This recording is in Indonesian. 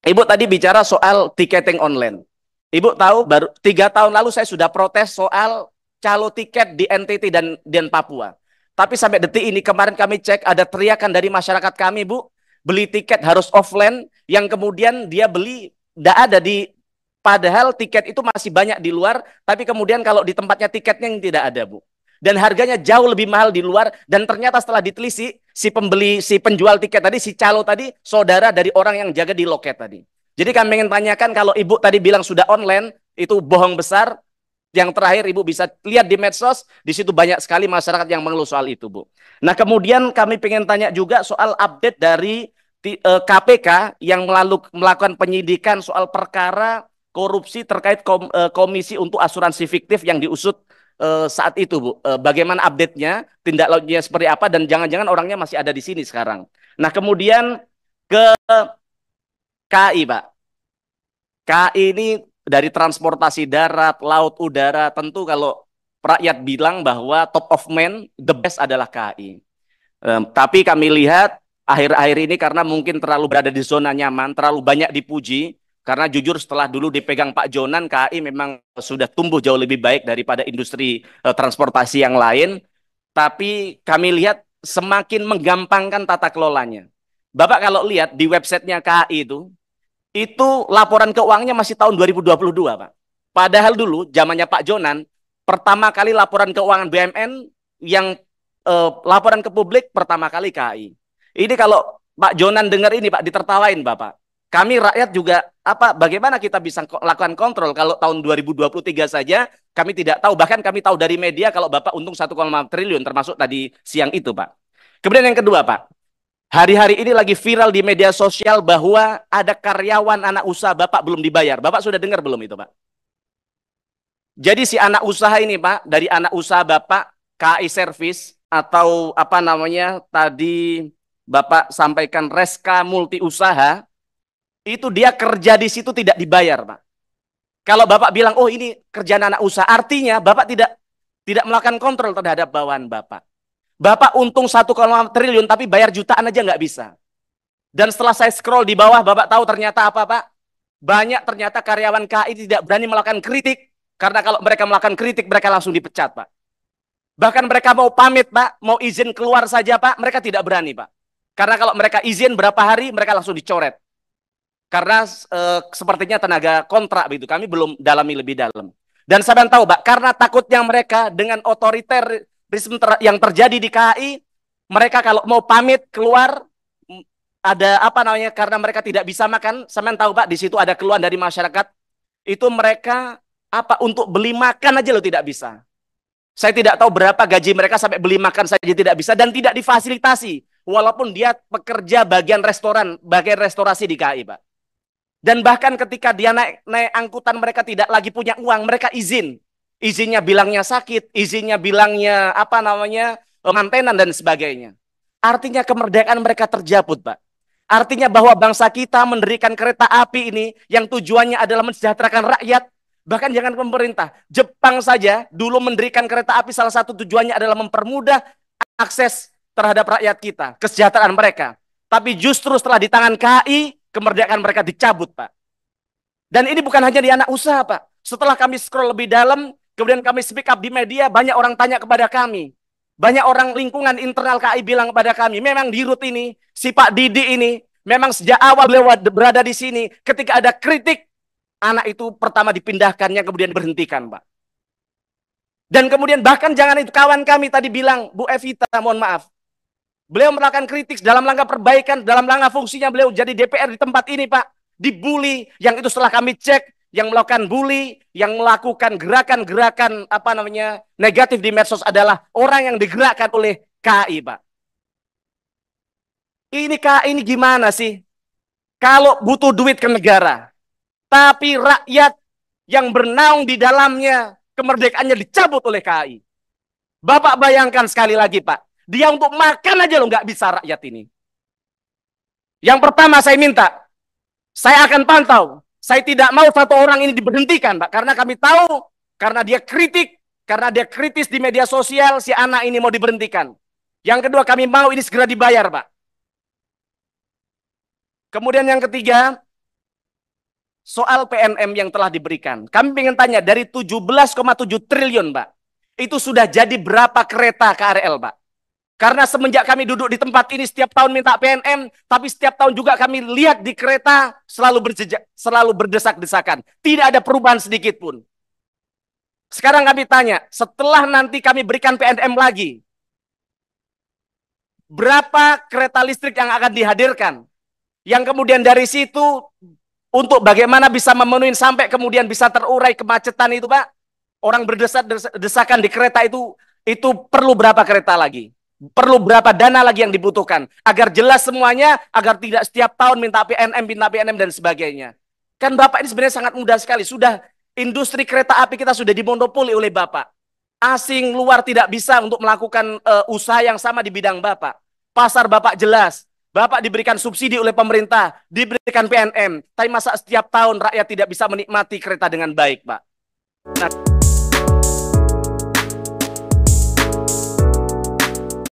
Ibu tadi bicara soal tiketing online. Ibu tahu baru 3 tahun lalu saya sudah protes soal calo tiket di NTT dan Papua. Tapi sampai detik ini kemarin kami cek ada teriakan dari masyarakat kami, Bu, beli tiket harus offline, yang kemudian dia beli tidak ada di, padahal tiket itu masih banyak di luar, tapi kemudian kalau di tempatnya tiketnya yang tidak ada, Bu. Dan harganya jauh lebih mahal di luar, dan ternyata setelah ditelisik si pembeli, si penjual tiket tadi, si calo tadi saudara dari orang yang jaga di loket tadi. Jadi kami ingin tanyakan, kalau ibu tadi bilang sudah online, itu bohong besar. Yang terakhir ibu bisa lihat di medsos, di situ banyak sekali masyarakat yang mengeluh soal itu, Bu. Nah, kemudian kami ingin tanya juga soal update dari KPK yang melakukan penyidikan soal perkara korupsi terkait komisi untuk asuransi fiktif yang diusut saat itu, Bu. Bagaimana update-nya, tindak lanjutnya seperti apa, dan jangan-jangan orangnya masih ada di sini sekarang. Nah, kemudian ke KI, Pak. KI ini dari transportasi darat, laut, udara, tentu kalau rakyat bilang bahwa top of mind, the best adalah KI. Tapi kami lihat akhir-akhir ini karena mungkin terlalu berada di zona nyaman, terlalu banyak dipuji, karena jujur setelah dulu dipegang Pak Jonan, KAI memang sudah tumbuh jauh lebih baik daripada industri transportasi yang lain. Tapi kami lihat semakin menggampangkan tata kelolanya. Bapak kalau lihat di websitenya KAI itu laporan keuangannya masih tahun 2022, Pak. Padahal dulu zamannya Pak Jonan, pertama kali laporan keuangan BUMN yang laporan ke publik pertama kali KAI. Ini kalau Pak Jonan dengar ini, Pak, ditertawain Bapak. Kami rakyat juga apa, bagaimana kita bisa lakukan kontrol kalau tahun 2023 saja kami tidak tahu, bahkan kami tahu dari media kalau Bapak untung 1,5 triliun termasuk tadi siang itu, Pak. Kemudian yang kedua, Pak, hari-hari ini lagi viral di media sosial bahwa ada karyawan anak usaha Bapak belum dibayar. Bapak sudah dengar belum itu, Pak? Jadi si anak usaha ini, Pak, dari anak usaha Bapak, KAI Service, atau apa namanya tadi Bapak sampaikan Reska Multi Usaha, itu dia kerja di situ tidak dibayar, Pak. Kalau Bapak bilang, oh ini kerjaan anak usaha, artinya Bapak tidak tidak melakukan kontrol terhadap bawahan Bapak. Bapak untung 1,5 triliun tapi bayar jutaan aja nggak bisa. Dan setelah saya scroll di bawah, Bapak tahu ternyata apa, Pak? Banyak ternyata karyawan KAI tidak berani melakukan kritik, karena kalau mereka melakukan kritik, mereka langsung dipecat, Pak. Bahkan mereka mau pamit, Pak, mau izin keluar saja, Pak, mereka tidak berani, Pak. Karena kalau mereka izin berapa hari, mereka langsung dicoret. Karena sepertinya tenaga kontrak begitu. Kami belum dalami lebih dalam. Dan saya tahu, Pak, karena takutnya mereka dengan otoriterisme yang terjadi di KAI, mereka kalau mau pamit keluar, ada apa namanya, karena mereka tidak bisa makan. Saya tahu, Pak, di situ ada keluhan dari masyarakat, itu mereka apa, untuk beli makan aja lo tidak bisa. Saya tidak tahu berapa gaji mereka sampai beli makan saja tidak bisa dan tidak difasilitasi. Walaupun dia pekerja bagian restoran, bagian restorasi di KAI, Pak. Dan bahkan ketika dia naik angkutan, mereka tidak lagi punya uang, mereka izin. Izinnya bilangnya sakit, izinnya bilangnya apa namanya, mantenan dan sebagainya. Artinya kemerdekaan mereka terjabut, Pak. Artinya bahwa bangsa kita mendirikan kereta api ini yang tujuannya adalah mensejahterakan rakyat. Bahkan jangan pemerintah. Jepang saja dulu mendirikan kereta api, salah satu tujuannya adalah mempermudah akses terhadap rakyat kita, kesejahteraan mereka. Tapi justru setelah di tangan KAI, kemerdekaan mereka dicabut, Pak. Dan ini bukan hanya di anak usaha, Pak. Setelah kami scroll lebih dalam, kemudian kami speak up di media, banyak orang tanya kepada kami. Banyak orang lingkungan internal KAI bilang kepada kami, memang di Rut ini, si Pak Didi ini, memang sejak awal beliau berada di sini, ketika ada kritik, anak itu pertama dipindahkannya, kemudian berhentikan, Pak. Dan kemudian bahkan jangan itu, kawan kami tadi bilang, Bu Evita, mohon maaf, beliau melakukan kritik dalam langkah perbaikan, dalam langkah fungsinya beliau jadi DPR di tempat ini, Pak. Dibully, yang itu setelah kami cek, yang melakukan bully, yang melakukan gerakan-gerakan apa namanya negatif di medsos adalah orang yang digerakkan oleh KAI, Pak. Ini KAI ini gimana sih? Kalau butuh duit ke negara, tapi rakyat yang bernaung di dalamnya, kemerdekaannya dicabut oleh KAI. Bapak bayangkan sekali lagi, Pak. Dia untuk makan aja loh nggak bisa rakyat ini. Yang pertama saya minta, saya akan pantau. Saya tidak mau satu orang ini diberhentikan, Pak. Karena kami tahu, karena dia kritik, karena dia kritis di media sosial, si anak ini mau diberhentikan. Yang kedua, kami mau ini segera dibayar, Pak. Kemudian yang ketiga, soal PNM yang telah diberikan. Kami ingin tanya, dari 17,7 triliun, Pak, itu sudah jadi berapa kereta KRL, Pak? Karena semenjak kami duduk di tempat ini setiap tahun minta PNM, tapi setiap tahun juga kami lihat di kereta selalu berdesak-desakan. Tidak ada perubahan sedikit pun. Sekarang kami tanya, setelah nanti kami berikan PNM lagi, berapa kereta listrik yang akan dihadirkan? Yang kemudian dari situ untuk bagaimana bisa memenuhi sampai kemudian bisa terurai kemacetan itu, Pak? Orang berdesak-desakan di kereta itu perlu berapa kereta lagi? Perlu berapa dana lagi yang dibutuhkan agar jelas semuanya, agar tidak setiap tahun minta PNM dan sebagainya. Kan Bapak ini sebenarnya sangat mudah sekali. Sudah industri kereta api kita sudah dimonopoli oleh Bapak. Asing luar tidak bisa untuk melakukan usaha yang sama di bidang Bapak. Pasar Bapak jelas. Bapak diberikan subsidi oleh pemerintah, diberikan PNM. Tapi masa setiap tahun rakyat tidak bisa menikmati kereta dengan baik, Pak? Nah,